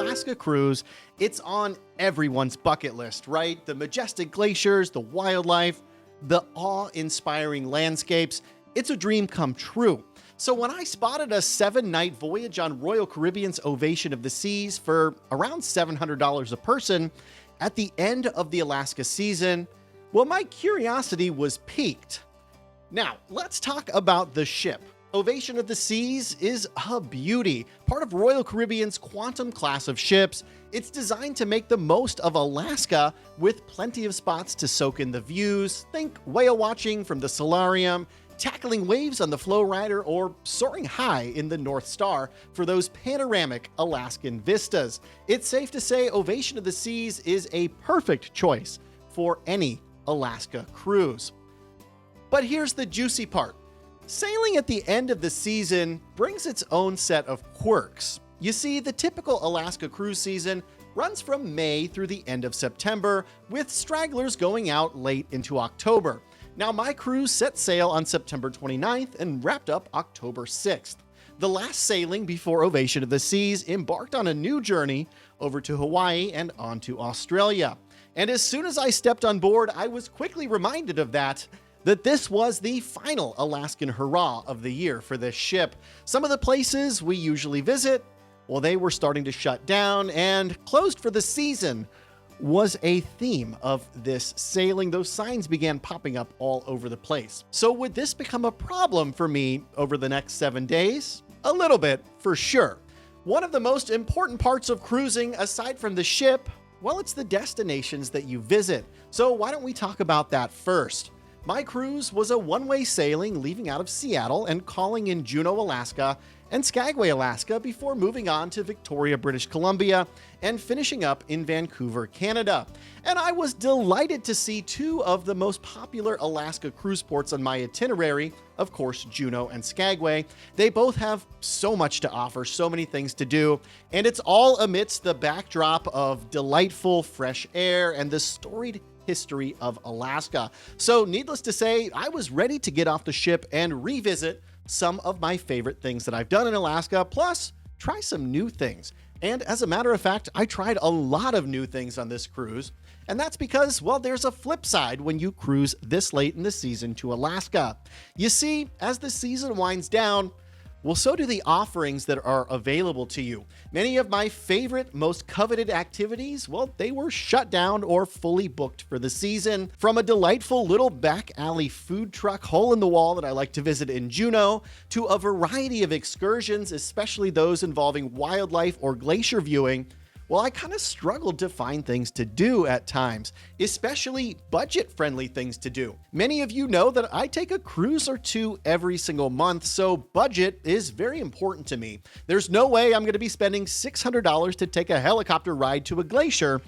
Alaska cruise, it's on everyone's bucket list, right? The majestic glaciers, the wildlife, the awe-inspiring landscapes. It's a dream come true. So when I spotted a 7-night voyage on Royal Caribbean's Ovation of the Seas for around $700 a person at the end of the Alaska season, well, my curiosity was piqued. Now, let's talk about the ship. Ovation of the Seas is a beauty, part of Royal Caribbean's Quantum class of ships. It's designed to make the most of Alaska with plenty of spots to soak in the views. Think whale watching from the solarium, tackling waves on the Flow Rider, or soaring high in the North Star for those panoramic Alaskan vistas. It's safe to say Ovation of the Seas is a perfect choice for any Alaska cruise. But here's the juicy part. Sailing at the end of the season brings its own set of quirks. You see, the typical Alaska cruise season runs from May through the end of September, with stragglers going out late into October. Now, my cruise set sail on September 29th and wrapped up October 6th. The last sailing before Ovation of the Seas embarked on a new journey over to Hawaii and on to Australia. And as soon as I stepped on board, I was quickly reminded of that this was the final Alaskan hurrah of the year for this ship. Some of the places we usually visit, well, they were starting to shut down, and closed for the season was a theme of this sailing. Those signs began popping up all over the place. So would this become a problem for me over the next 7 days? A little bit, for sure. One of the most important parts of cruising, aside from the ship, well, it's the destinations that you visit. So why don't we talk about that first? My cruise was a one-way sailing leaving out of Seattle and calling in Juneau, Alaska and Skagway, Alaska before moving on to Victoria, British Columbia and finishing up in Vancouver, Canada. And I was delighted to see two of the most popular Alaska cruise ports on my itinerary, of course, Juneau and Skagway. They both have so much to offer, so many things to do, and it's all amidst the backdrop of delightful fresh air and the storied history of Alaska. So needless to say, I was ready to get off the ship and revisit some of my favorite things that I've done in Alaska, plus try some new things. And as a matter of fact, I tried a lot of new things on this cruise. And that's because, well, there's a flip side when you cruise this late in the season to Alaska. You see, as the season winds down, well, so do the offerings that are available to you. Many of my favorite, most coveted activities, well, they were shut down or fully booked for the season. From a delightful little back alley food truck hole in the wall that I like to visit in Juneau, to a variety of excursions, especially those involving wildlife or glacier viewing, well, I kind of struggled to find things to do at times, especially budget-friendly things to do. Many of you know that I take a cruise or two every single month, so budget is very important to me. There's no way I'm going to be spending $600 to take a helicopter ride to a glacier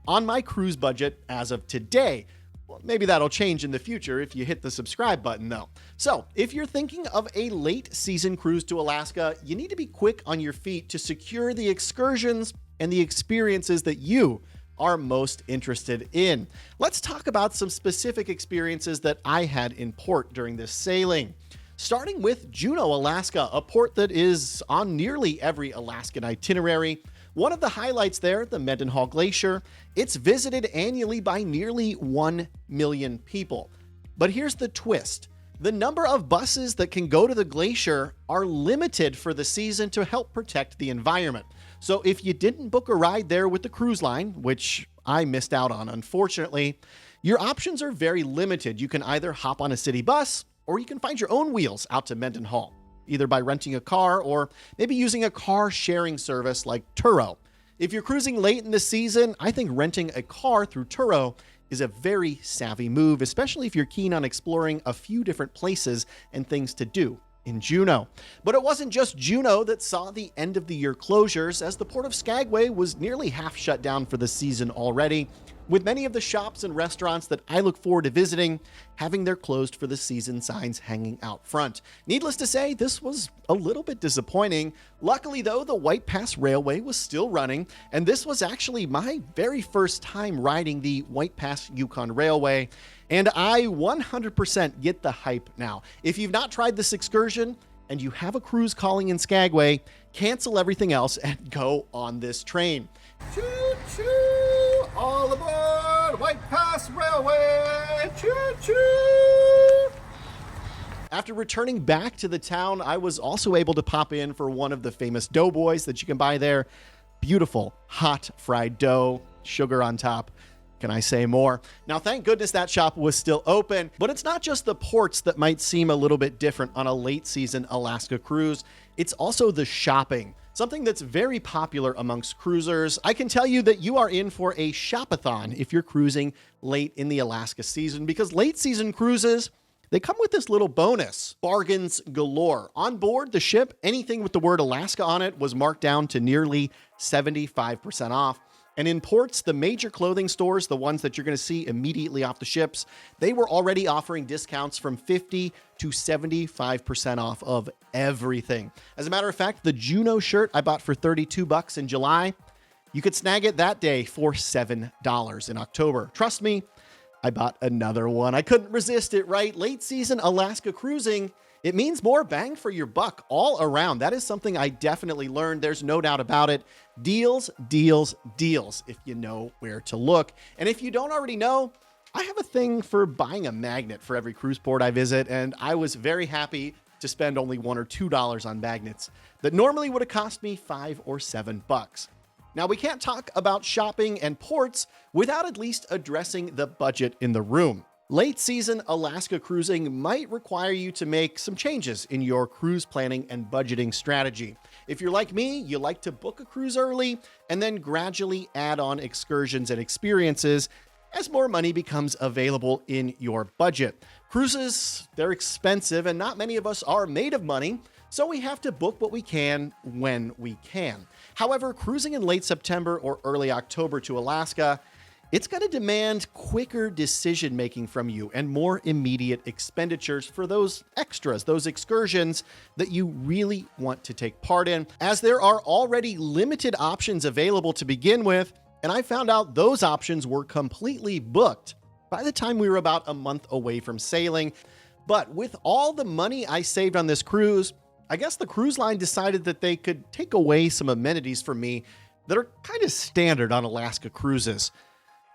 on my cruise budget as of today. Well, maybe that'll change in the future if you hit the subscribe button, though. So if you're thinking of a late season cruise to Alaska, you need to be quick on your feet to secure the excursions and the experiences that you are most interested in. Let's talk about some specific experiences that I had in port during this sailing. Starting with Juneau, Alaska, a port that is on nearly every Alaskan itinerary. One of the highlights there, the Mendenhall Glacier, it's visited annually by nearly 1 million people. But here's the twist. The number of buses that can go to the glacier are limited for the season to help protect the environment. So if you didn't book a ride there with the cruise line, which I missed out on, unfortunately, your options are very limited. You can either hop on a city bus or you can find your own wheels out to Mendenhall, either by renting a car or maybe using a car sharing service like Turo. If you're cruising late in the season, I think renting a car through Turo is a very savvy move, especially if you're keen on exploring a few different places and things to do in Juneau. But it wasn't just Juneau that saw the end of the year closures, as the port of Skagway was nearly half shut down for the season already, with many of the shops and restaurants that I look forward to visiting having their closed for the season signs hanging out front. Needless to say, this was a little bit disappointing. Luckily though, the White Pass Railway was still running, and this was actually my very first time riding the White Pass Yukon Railway, and I 100% get the hype now. If you've not tried this excursion, and you have a cruise calling in Skagway, cancel everything else and go on this train. Choo-choo! All aboard White Pass Railway! Choo-choo! After returning back to the town, I was also able to pop in for one of the famous doughboys that you can buy there. Beautiful, hot fried dough, sugar on top. Can I say more? Now, thank goodness that shop was still open, but it's not just the ports that might seem a little bit different on a late season Alaska cruise. It's also the shopping, something that's very popular amongst cruisers. I can tell you that you are in for a shopathon if you're cruising late in the Alaska season, because late season cruises, they come with this little bonus, bargains galore. On board the ship, anything with the word Alaska on it was marked down to nearly 75% off. And in ports, the major clothing stores, the ones that you're going to see immediately off the ships, they were already offering discounts from 50 to 75% off of everything. As a matter of fact, the Juneau shirt I bought for $32 in July, you could snag it that day for $7 in October. Trust me, I bought another one. I couldn't resist it, right? Late season Alaska cruising, it means more bang for your buck all around. That is something I definitely learned. There's no doubt about it. Deals, deals, deals, if you know where to look. And if you don't already know, I have a thing for buying a magnet for every cruise port I visit, and I was very happy to spend only $1 or $2 on magnets that normally would have cost me $5 or $7. Now, we can't talk about shopping and ports without at least addressing the budget in the room. Late season Alaska cruising might require you to make some changes in your cruise planning and budgeting strategy. If you're like me, you like to book a cruise early and then gradually add on excursions and experiences as more money becomes available in your budget. Cruises, they're expensive and not many of us are made of money, so we have to book what we can when we can. However, cruising in late September or early October to Alaska, it's going to demand quicker decision-making from you and more immediate expenditures for those extras, those excursions that you really want to take part in, as there are already limited options available to begin with, and I found out those options were completely booked by the time we were about a month away from sailing. But with all the money I saved on this cruise, I guess the cruise line decided that they could take away some amenities from me that are kind of standard on Alaska cruises.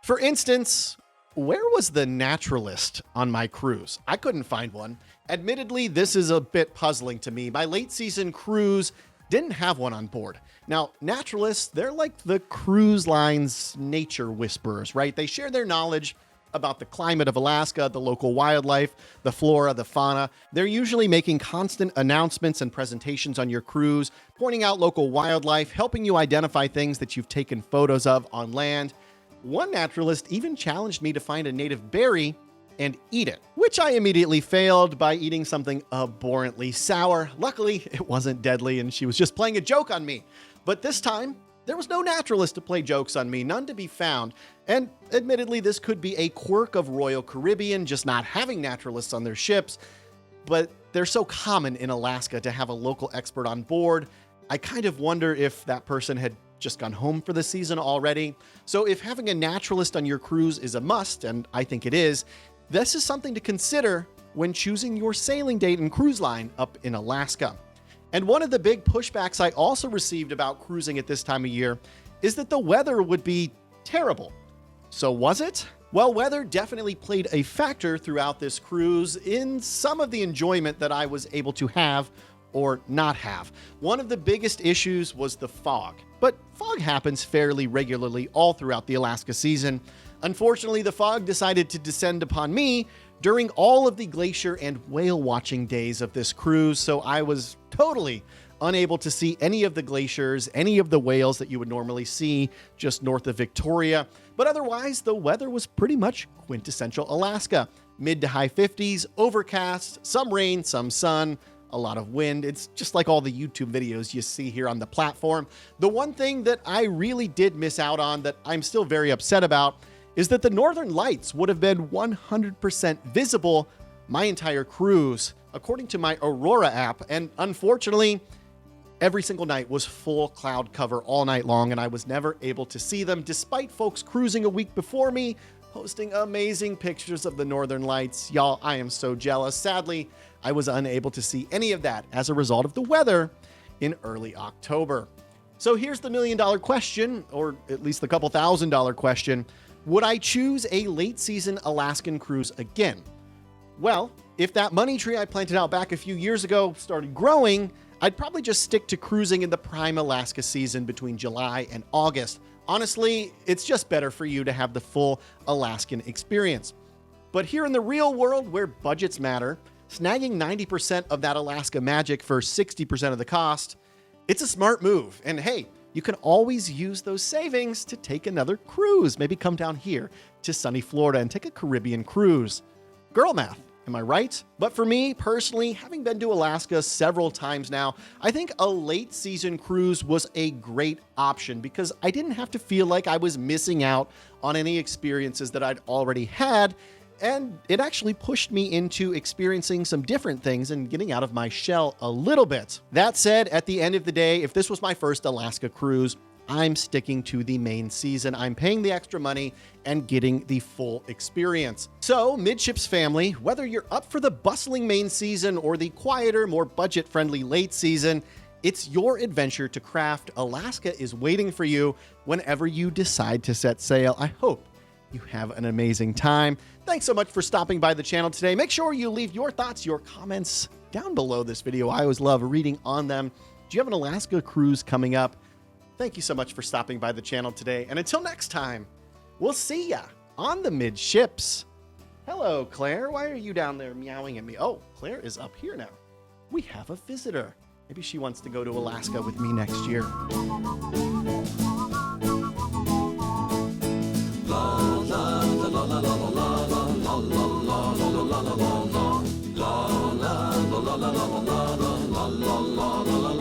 For instance, where was the Naturalist on my cruise? I couldn't find one. Admittedly, this is a bit puzzling to me. My late season cruise didn't have one on board. Now, Naturalists, they're like the cruise line's nature whisperers, right? They share their knowledge about the climate of Alaska, the local wildlife, the flora, the fauna. They're usually making constant announcements and presentations on your cruise, pointing out local wildlife, helping you identify things that you've taken photos of on land. One naturalist even challenged me to find a native berry and eat it, which I immediately failed by eating something abhorrently sour. Luckily, it wasn't deadly and she was just playing a joke on me. But this time, there was no naturalist to play jokes on me, none to be found. And admittedly, this could be a quirk of Royal Caribbean, just not having naturalists on their ships. But they're so common in Alaska to have a local expert on board. I kind of wonder if that person had just gone home for the season already. So if having a naturalist on your cruise is a must, and I think it is, this is something to consider when choosing your sailing date and cruise line up in Alaska. And one of the big pushbacks I also received about cruising at this time of year is that the weather would be terrible. So was it? Well, weather definitely played a factor throughout this cruise in some of the enjoyment that I was able to have or not have. One of the biggest issues was the fog, but fog happens fairly regularly all throughout the Alaska season. Unfortunately, the fog decided to descend upon me during all of the glacier and whale watching days of this cruise, so I was totally unable to see any of the glaciers, any of the whales that you would normally see just north of Victoria. But otherwise, the weather was pretty much quintessential Alaska. Mid to high 50s, overcast, some rain, some sun, a lot of wind. It's just like all the YouTube videos you see here on the platform. The one thing that I really did miss out on that I'm still very upset about is that the Northern Lights would have been 100% visible my entire cruise, according to my Aurora app. And unfortunately, every single night was full cloud cover all night long, and I was never able to see them, despite folks cruising a week before me posting amazing pictures of the northern lights. Y'all, I am so jealous. Sadly, I was unable to see any of that as a result of the weather in early October. So here's the million-dollar question, or at least the couple $1,000 question. Would I choose a late season Alaskan cruise again? Well, if that money tree I planted out back a few years ago started growing, I'd probably just stick to cruising in the prime Alaska season between July and August. Honestly, it's just better for you to have the full Alaskan experience. But here in the real world where budgets matter, snagging 90% of that Alaska magic for 60% of the cost, it's a smart move. And hey, you can always use those savings to take another cruise. Maybe come down here to sunny Florida and take a Caribbean cruise. Girl math, am I right? But for me personally, having been to Alaska several times now, I think a late season cruise was a great option because I didn't have to feel like I was missing out on any experiences that I'd already had. And it actually pushed me into experiencing some different things and getting out of my shell a little bit. That said, at the end of the day, if this was my first Alaska cruise, I'm sticking to the main season. I'm paying the extra money and getting the full experience. So, Midships family, whether you're up for the bustling main season or the quieter, more budget-friendly late season, it's your adventure to craft. Alaska is waiting for you whenever you decide to set sail. I hope you have an amazing time. Thanks so much for stopping by the channel today. Make sure you leave your thoughts, your comments down below this video. I always love reading on them. Do you have an Alaska cruise coming up? Thank you so much for stopping by the channel today. And until next time, we'll see ya on the Midships. Hello, Claire. Why are you down there meowing at me? Oh, Claire is up here now. We have a visitor. Maybe she wants to go to Alaska with me next year. La la la la la la la la la la la la la la la la la la la la